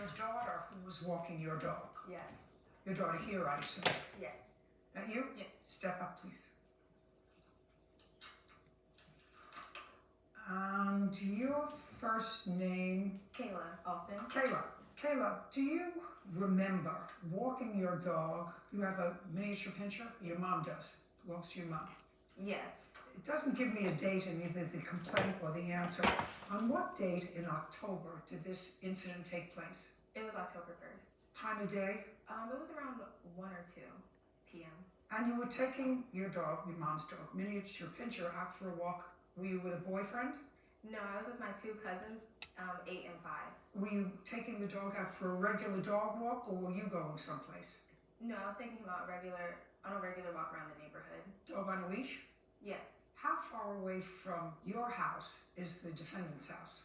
your daughter who was walking your dog? Yes. Your daughter here, I assume. Yes. That you? Yeah. Step up, please. And your first name? Kayla Alton. Kayla. Kayla, do you remember walking your dog? You have a miniature pinscher? Your mom does. Belongs to your mom. Yes. It doesn't give me a date in either the complaint or the answer. On what date in October did this incident take place? It was October 1st. Time of day? It was around 1 or 2 p.m. And you were taking your dog, your mom's dog, miniature pinscher, out for a walk. Were you with a boyfriend? No, I was with my 2 cousins, 8 and 5. Were you taking the dog out for a regular dog walk, or were you going someplace? No, I was taking him out on a regular walk around the neighborhood. Dog on a leash? Yes. How far away from your house is the defendant's house?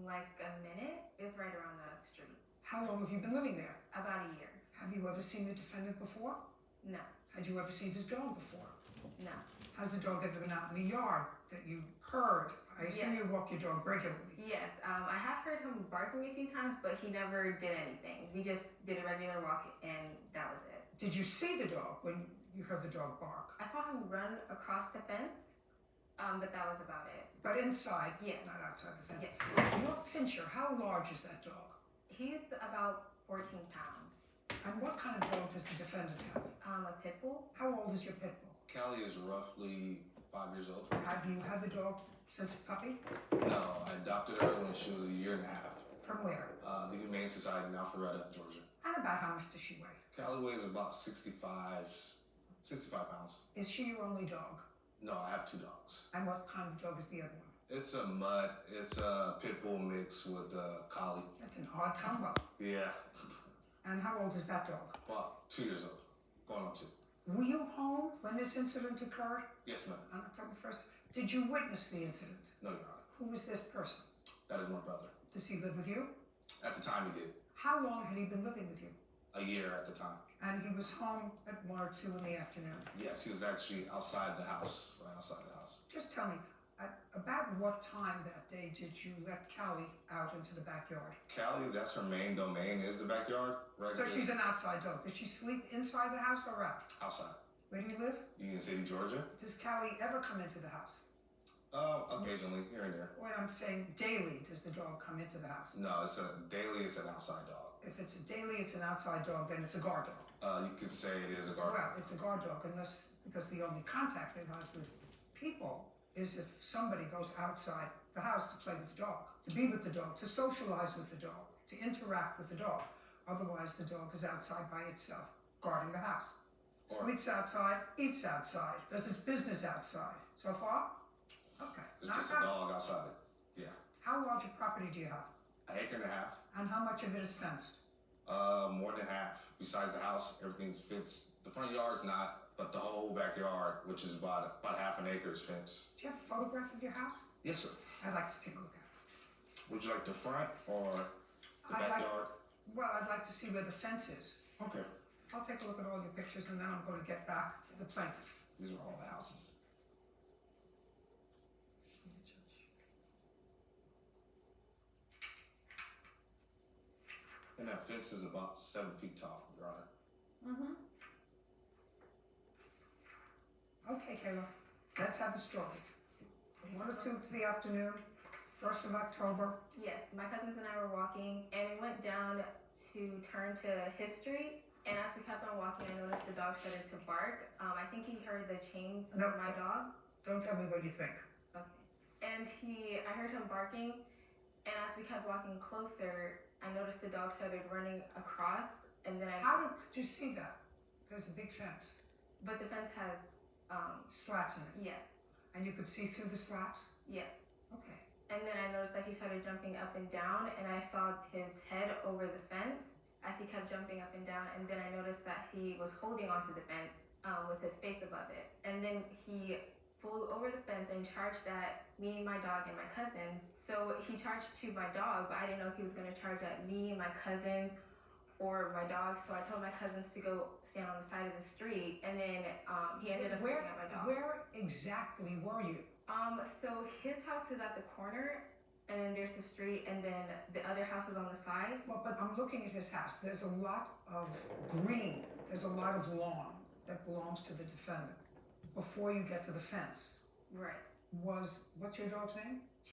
Like a minute. It's right around the street. How long have you been living there? About a year. Have you ever seen the defendant before? No. Had you ever seen his dog before? No. Has the dog ever been out in the yard that you heard? I assume you walk your dog regularly. Yes. I have heard him barking a few times, but he never did anything. We just did a regular walk, and that was it. Did you see the dog when you heard the dog bark? I saw him run across the fence, but that was about it. But inside, Yeah. not outside the fence. Yeah. Your pinscher, how large is that dog? He's about 14 pounds. And what kind of dog does the defendant have? A pit bull. How old is your pit bull? Callie is roughly 5 years old. Have you had the dog since a puppy? No, I adopted her when she was 1.5 years. From where? The Humane Society in Alpharetta, Georgia. And about how much does she weigh? Callie weighs about 65 pounds. Is she your only dog? No, I have 2 dogs. And what kind of dog is the other one? It's a mutt. It's a pit bull mix with a collie. That's an odd combo. Yeah, And how old is that dog? about 2 years old, going on 2. Were you home when this incident occurred Yes, ma'am. on October 1st? Did you witness the incident? No, Your Honor. Who was this person? That is my brother. Does he live with you? At the time, he did. How long had he been living with you? A year at the time. And he was home at 1 or 2 in the afternoon. Yes, he was actually outside the house, right outside the house. Just tell me, about what time that day did you let Callie out into the backyard? Callie, that's her main domain, is the backyard, right So there. she's an outside dog. Does she sleep inside the house or out? Outside. Where do you live? Union City, Georgia. Does Callie ever come into the house? Occasionally, here and there. When I'm saying daily, does the dog come into the house? No, it's an outside dog. If it's a daily, it's an outside dog, then it's a guard dog. You could say it is a guard. Well, it's a guard dog because the only contact it has with people is if somebody goes outside the house to play with the dog, to be with the dog, to socialize with the dog, to interact with the dog. Otherwise, the dog is outside by itself, guarding the house. Sleeps outside, eats outside, does its business outside. So far? Okay. It's just a dog outside. Yeah. How large a property do you have? 1.5 acres. And how much of it is fenced? More than half. Besides the house, everything's fenced. The front yard's not, but the whole backyard, which is about half an acre, is fenced. Do you have a photograph of your house? Yes, sir. I'd like to take a look at it. Would you like the front or the backyard? I'd like to see where the fence is. Okay. I'll take a look at all your pictures and then I'm going to get back to the plaintiff. These are all the houses. And that fence is about 7 feet tall, right? Mm-hmm. Okay, Kayla, let's have the story. 1 or 2 to the afternoon, 1st of October. Yes, my cousins and I were walking, and we went down to turn to his street. And as we kept on walking, I noticed the dog started to bark. I think he heard the chains of my dog. Don't tell me what you think. Okay. And I heard him barking, and as we kept walking closer, I noticed the dog started running across, and then How did you see that? There's a big fence. But the fence has, slats in it. yes, And you could see through the slats? yes. Okay. And then I noticed that he started jumping up and down, and I saw his head over the fence as he kept jumping up and down, and then I noticed that he was holding onto the fence with his face above it. And then he flew over the fence and charged at me, my dog, and my cousins. So he charged to my dog, but I didn't know if he was going to charge at me, my cousins, or my dog. So I told my cousins to go stand on the side of the street, and then he ended up looking at my dog. Where exactly were you? So his house is at the corner, and then there's the street, and then the other house is on the side. Well, but I'm looking at his house. There's a lot of green. There's a lot of lawn that belongs to the defendant before you get to the fence. Right. What's your dog's name?